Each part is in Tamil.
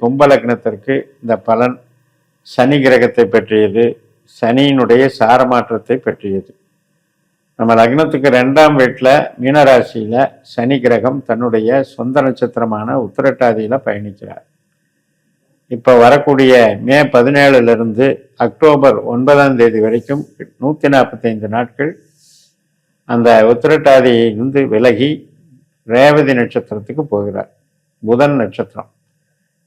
கும்ப லக்னத்திற்கு இந்த பலன் சனி கிரகத்தை பற்றியது, சனியினுடைய சாரமாற்றத்தை பற்றியது. நம்ம லக்னத்துக்கு 2ஆம் வீட்டில் மீனராசியில் சனி கிரகம் தன்னுடைய சொந்த நட்சத்திரமான உத்திரட்டாதியில் பயணிக்கிறார். இப்போ வரக்கூடிய மே 17 அக்டோபர் 9 வரைக்கும் 145 நாட்கள் அந்த உத்திரட்டாதியிலிருந்து விலகி ரேவதி நட்சத்திரத்துக்கு போகிறார். புதன் நட்சத்திரம்.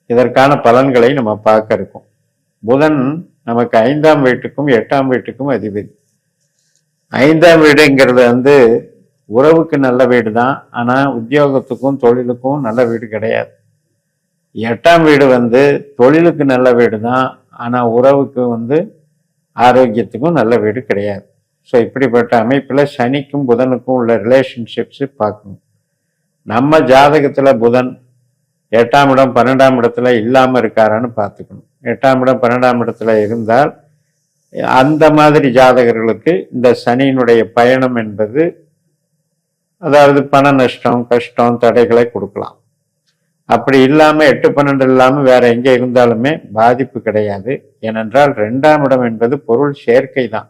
இதற்கான பலன்களை நம்ம பார்க்க இருக்கோம். புதன் நமக்கு 5ஆம் வீட்டுக்கும் 8ஆம் வீட்டுக்கும் அதிபதி. 5ஆம் வீடுங்கிறது உறவுக்கு நல்ல வீடு தான், ஆனால் உத்தியோகத்துக்கும் தொழிலுக்கும் நல்ல வீடு கிடையாது. 8ஆம் வீடு தொழிலுக்கு நல்ல வீடு தான், ஆனால் உறவுக்கு ஆரோக்கியத்துக்கும் நல்ல வீடு கிடையாது. ஸோ இப்படிப்பட்ட அமைப்பில் சனிக்கும் புதனுக்கும் உள்ள ரிலேஷன்ஷிப்ஸு பார்க்கணும். நம்ம ஜாதகத்தில் புதன் 8ஆம் இடம் 12ஆம் இடத்துல இல்லாமல் இருக்காரான்னு பார்த்துக்கணும். 8ஆம் இடம் 12ஆம் இடத்துல இருந்தால் அந்த மாதிரி ஜாதகர்களுக்கு இந்த சனியினுடைய பயணம் என்பது அதாவது பண நஷ்டம், கஷ்டம், தடைகளை கொடுக்கலாம். அப்படி இல்லாமல் 8-12 இல்லாமல் வேற எங்கே இருந்தாலுமே பாதிப்பு கிடையாது. ஏனென்றால் 2ஆம் இடம் என்பது பொருள் சேர்க்கை தான்.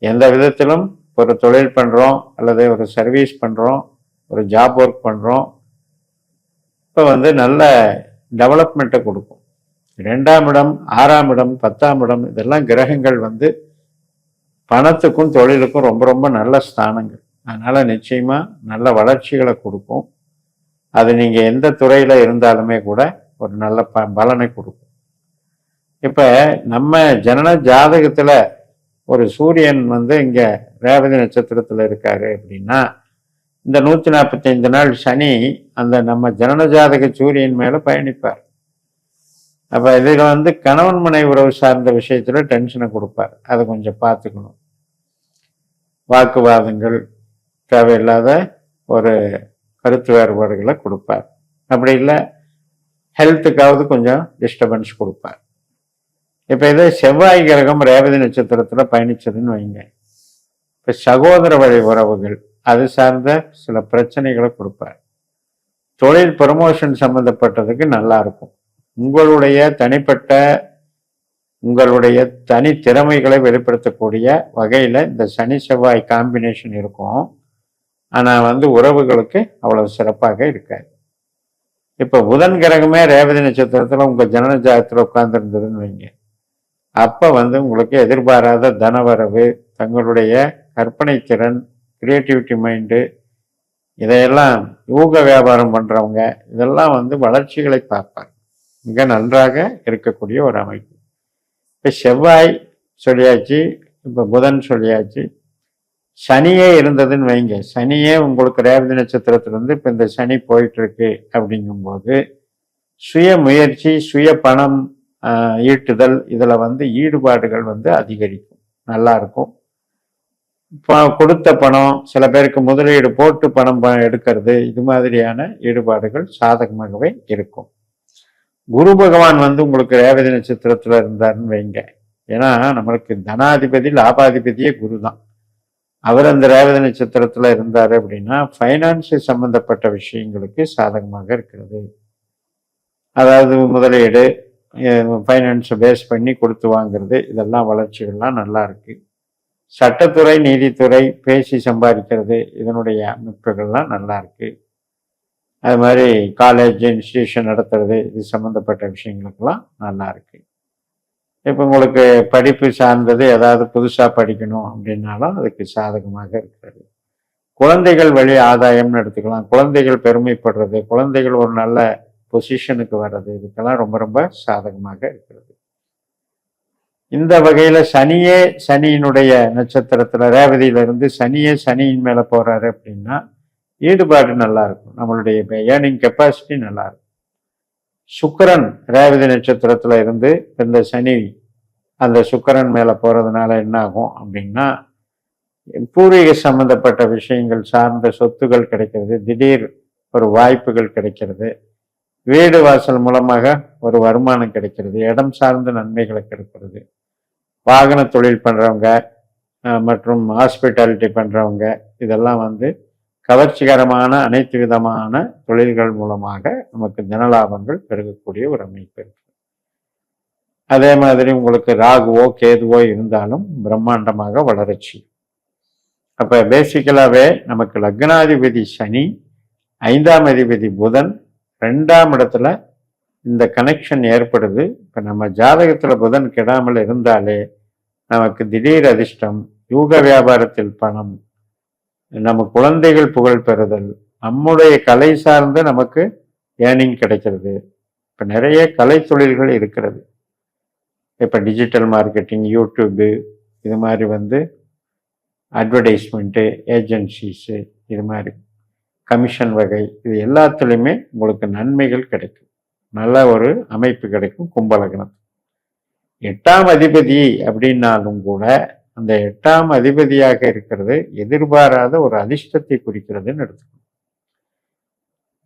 எந்த விதத்திலும் ஒரு தொழில் பண்ணுறோம் அல்லது ஒரு சர்வீஸ் பண்ணுறோம், ஒரு ஜாப் ஒர்க் பண்ணுறோம், இப்போ நல்ல டெவலப்மெண்ட்டை கொடுக்கும். 2ஆம் இடம், 6ஆம் இடம், 10ஆம் இடம் இதெல்லாம் கிரகங்கள் பணத்துக்கும் தொழிலுக்கும் ரொம்ப ரொம்ப நல்ல ஸ்தானங்கள். அதனால் நிச்சயமாக நல்ல வளர்ச்சிகளை கொடுக்கும். அது நீங்கள் எந்த துறையில் இருந்தாலுமே கூட ஒரு நல்ல பலனை கொடுக்கும். இப்போ நம்ம ஜனன ஜாதகத்தில் ஒரு சூரியன் இங்கே ரேவதி நட்சத்திரத்தில் இருக்காரு அப்படின்னா இந்த 145 நாள் சனி அந்த நம்ம ஜனன ஜாதக சூரியன் மேலே பயணிப்பார். அப்போ இதில் கணவன் மனைவி உறவு சார்ந்த விஷயத்தில் டென்ஷனை கொடுப்பார். அதை கொஞ்சம் பார்த்துக்கணும். வாக்குவாதங்கள், தேவையில்லாத ஒரு கருத்து வேறுபாடுகளை கொடுப்பார். அப்படி இல்லை ஹெல்த்துக்காவது கொஞ்சம் டிஸ்டர்பன்ஸ் கொடுப்பார். இப்போ இதே செவ்வாய் கிரகம் ரேவதி நட்சத்திரத்தில் பயணிச்சதுன்னு வைங்க, இப்போ சகோதர வழி உறவுகள் அது சார்ந்த சில பிரச்சனைகளை கொடுப்பார். தொழில் ப்ரமோஷன் சம்மந்தப்பட்டதுக்கு நல்லா இருக்கும். உங்களுடைய தனி திறமைகளை வெளிப்படுத்தக்கூடிய வகையில் இந்த சனி செவ்வாய் காம்பினேஷன் இருக்கும். ஆனால் உறவுகளுக்கு அவ்வளவு சிறப்பாக இருக்காது. இப்போ புதன் கிரகமே ரேவதி நட்சத்திரத்தில் உங்கள் ஜனன ஜாதகத்தில் உட்கார்ந்துருந்ததுன்னு வைங்க, அப்போ உங்களுக்கு எதிர்பாராத தனவரவு, தங்களுடைய கற்பனை திறன், கிரியேட்டிவிட்டி மைண்டு, இதையெல்லாம் யூக வியாபாரம் பண்ணுறவங்க இதெல்லாம் வளர்ச்சிகளை பார்ப்பாங்க. மிக நன்றாக இருக்கக்கூடிய ஒரு அமைப்பு. இப்போ செவ்வாய் சொல்லியாச்சு, இப்போ புதன் சொல்லியாச்சு. சனியே இருந்ததுன்னு வைங்க, சனியே உங்களுக்கு ரேவதி நட்சத்திரத்திலிருந்து இப்போ இந்த சனி போயிட்டுருக்கு அப்படிங்கும்போது சுய முயற்சி, சுய பணம் ஈட்டுதல் இதில் ஈடுபாடுகள் அதிகரிக்கும். நல்லா இருக்கும். கொடுத்த பணம், சில பேருக்கு முதலீடு போட்டு பணம் எடுக்கிறது, இது மாதிரியான ஈடுபாடுகள் சாதகமாகவே இருக்கும். குரு பகவான் உங்களுக்கு ரேவதி நட்சத்திரத்தில் இருந்தாருன்னு வைங்க, ஏன்னா நம்மளுக்கு தனாதிபதி லாபாதிபதியே குரு தான். அவர் அந்த ரேவதி நட்சத்திரத்தில் இருந்தார் அப்படின்னா ஃபைனான்ஸு சம்பந்தப்பட்ட விஷயங்களுக்கு சாதகமாக இருக்கிறது. அதாவது முதலீடு, ஃபைனான்ஸை பேஸ் பண்ணி கொடுத்து வாங்கிறது, இதெல்லாம் வளர்ச்சிகள்லாம் நல்லா இருக்கு. சட்டத்துறை, நீதித்துறை, பேசி சம்பாதிக்கிறது, இதனுடைய அமைப்புகள்லாம் நல்லா இருக்கு. அது மாதிரி காலேஜ், இன்ஸ்டிடியூஷன் நடத்துறது, இது சம்மந்தப்பட்ட விஷயங்களுக்கெல்லாம் நல்லா இருக்கு. இப்போ உங்களுக்கு படிப்பு சார்ந்தது ஏதாவது புதுசாக படிக்கணும் அப்படின்னாலும் அதுக்கு சாதகமாக இருக்கிறது. குழந்தைகள் வழி ஆதாயம்னு எடுத்துக்கலாம். குழந்தைகள் பெருமைப்படுறது, குழந்தைகள் ஒரு நல்ல பொசிஷனுக்கு வர்றது, இதுக்கெல்லாம் ரொம்ப ரொம்ப சாதகமாக இருக்கிறது. இந்த வகையில் சனியே சனியினுடைய நட்சத்திரத்தில் ரேவதியிலிருந்து சனியே சனியின் மேலே போகிறாரு அப்படின்னா ஈடுபாடு நல்லா இருக்கும். நம்மளுடைய ஏர்னிங் கெப்பாசிட்டி நல்லா இருக்கும். சுக்கிரன் ரேவதி நட்சத்திரத்தில் இருந்து இந்த சனி அந்த சுக்கிரன் மேலே போகிறதுனால என்ன ஆகும் அப்படின்னா பூர்வீக சம்பந்தப்பட்ட விஷயங்கள் சார்ந்த சொத்துகள் கிடைக்கிறது, திடீர் ஒரு வாய்ப்புகள் கிடைக்கிறது, வீடு வாசல் மூலமாக ஒரு வருமானம் கிடைக்கிறது, இடம் சார்ந்த நன்மைகளை கிடைக்கிறது, வாகன தொழில் பண்ணுறவங்க மற்றும் ஹாஸ்பிட்டாலிட்டி பண்ணுறவங்க இதெல்லாம் கவர்ச்சிகரமான அனைத்து விதமான தொழில்கள் மூலமாக நமக்கு தனலாபங்கள் பெருகக்கூடிய ஒரு அமைப்பு இருக்கு. அதே மாதிரி உங்களுக்கு ராகுவோ கேதுவோ இருந்தாலும் பிரம்மாண்டமாக வளர்ச்சி. அப்ப பேசிக்கலாவே நமக்கு லக்னாதிபதி சனி, 5ஆம் அதிபதி புதன், 2ஆம் இடத்துல இந்த கனெக்ஷன் ஏற்படுது. இப்ப நம்ம ஜாதகத்துல புதன் கெடாமல் இருந்தாலே நமக்கு திடீர் அதிர்ஷ்டம், யூக வியாபாரத்தில் பணம், நம்ம குழந்தைகள் புகழ் பெறுதல், நம்முடைய கலை சார்ந்து நமக்கு ஏர்னிங் கிடைக்கிறது. இப்ப நிறைய கலை தொழில்கள் இருக்கிறது. இப்ப டிஜிட்டல் மார்க்கெட்டிங், யூடியூபு, இது மாதிரி அட்வர்டைஸ்மெண்ட்டு, ஏஜென்சிஸு, இது மாதிரி கமிஷன் வகை, இது எல்லாத்துலேயுமே உங்களுக்கு நன்மைகள் கிடைக்கும். நல்ல ஒரு அமைப்பு கிடைக்கும் கும்பலக்னம். 8ஆம் அதிபதி அப்படின்னாலும் கூட அந்த 8ஆம் அதிபதியாக இருக்கிறது எதிர்பாராத ஒரு அதிர்ஷ்டத்தை குறிக்கிறதுன்னு எடுத்துக்கணும்.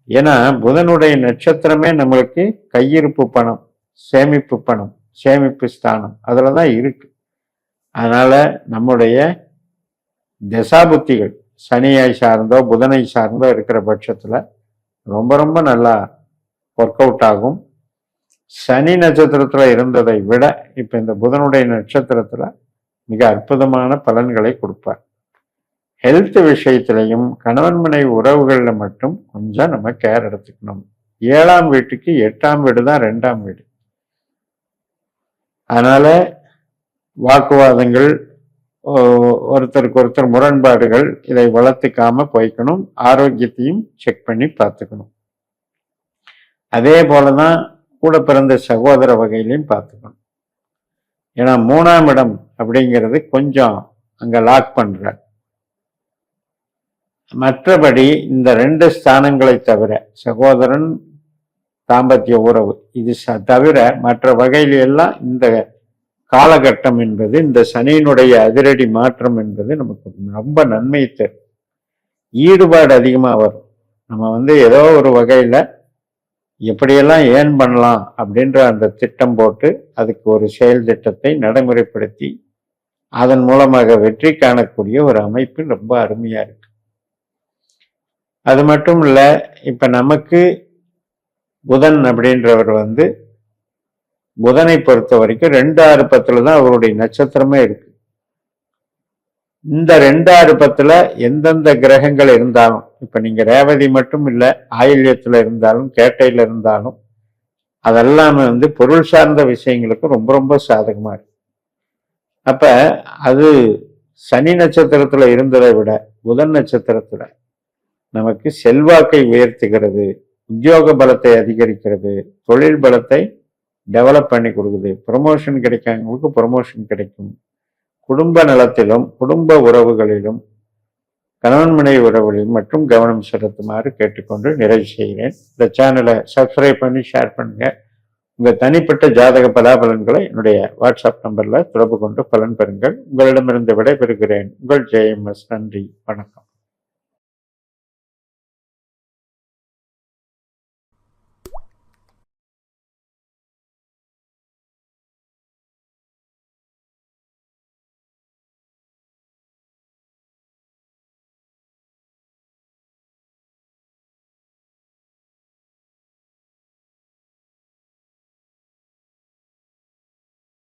ஏன்னா புதனுடைய நட்சத்திரமே நம்மளுக்கு கையிருப்பு பணம், சேமிப்பு பணம், சேமிப்பு ஸ்தானம் அதில் தான் இருக்கு. அதனால நம்முடைய தசாபுத்திகள் சனியை சார்ந்தோ புதனை சார்ந்தோ இருக்கிற பட்சத்தில் ரொம்ப ரொம்ப நல்லா ஒர்க் அவுட் ஆகும். சனி நட்சத்திரத்துல இருந்ததை விட இப்ப இந்த புதனுடைய நட்சத்திரத்துல மிக அற்புதமான பலன்களை கொடுப்பார். ஹெல்த் விஷயத்திலையும் கணவன் மனைவி உறவுகள்ல மட்டும் கொஞ்சம் நம்ம கேர் எடுத்துக்கணும். 7ஆம் வீட்டுக்கு 8ஆம் வீடு தான் 2ஆம் வீடு. அதனால வாக்குவாதங்கள், ஒருத்தருக்கு ஒருத்தர் முரண்பாடுகள், இதை வளர்த்துக்காம போய்க்கணும். ஆரோக்கியத்தையும் செக் பண்ணி பார்த்துக்கணும். அதே போலதான் கூட பிறந்த சகோதர வகையிலையும் பார்த்துக்கணும். ஏன்னா 3ஆம் இடம் அப்படிங்கிறது கொஞ்சம் அங்க லாக் பண்ற. மற்றபடி இந்த 2 ஸ்தானங்களை தவிர, சகோதரன், தாம்பத்திய உறவு, இது தவிர மற்ற வகையில எல்லாம் இந்த காலகட்டம் என்பது, இந்த சனியினுடைய அதிரடி மாற்றம் என்பது நமக்கு ரொம்ப நன்மை தரும். ஈடுபாடு அதிகமா வரும். நம்ம ஏதோ ஒரு வகையில எப்படியெல்லாம் ஏர்ன் பண்ணலாம் அப்படின்ற அந்த திட்டம் போட்டு அதுக்கு ஒரு செயல் திட்டத்தை நடைமுறைப்படுத்தி அதன் மூலமாக வெற்றி காணக்கூடிய ஒரு அமைப்பு ரொம்ப அருமையா இருக்கு. அது மட்டும் இல்ல, இப்ப நமக்கு புதன் அப்படின்றவர் புதனை பொறுத்த வரைக்கும் 2/10 தான் அவருடைய நட்சத்திரமே இருக்கு. இந்த 2/10 எந்தெந்த கிரகங்கள் இருந்தாலும், இப்ப நீங்க ரேவதி மட்டும் இல்ல, ஆயில்யத்துல இருந்தாலும், கேட்டையில இருந்தாலும், அதெல்லாமே பொருள் சார்ந்த விஷயங்களுக்கு ரொம்ப ரொம்ப சாதகமா இருக்கு. அப்ப அது சனி நட்சத்திரத்துல இருந்ததை விட புதன் நட்சத்திரத்துல நமக்கு செல்வாக்கை உயர்த்துகிறது, உத்தியோக பலத்தை அதிகரிக்கிறது, தொழில் பலத்தை டெவலப் பண்ணி கொடுக்குது. ப்ரொமோஷன் கிடைக்காதவங்களுக்கு ப்ரொமோஷன் கிடைக்கும். குடும்ப நலத்திலும் குடும்ப உறவுகளிலும் கணவன் மனைவி உறவுகளிலும் மற்றும் கவனம் செலுத்துமாறு கேட்டுக்கொண்டு நிறைவு செய்கிறேன். இந்த சேனலை சப்ஸ்கிரைப் பண்ணி ஷேர் பண்ணுங்க. உங்க தனிப்பட்ட ஜாதக பலாபலன்களை என்னுடைய வாட்ஸ்அப் நம்பர்ல தொடர்பு கொண்டு பலன் பெறுங்கள். உங்களிடமிருந்து விடைபெறுகிறேன். உங்கள் JMS. நன்றி, வணக்கம்.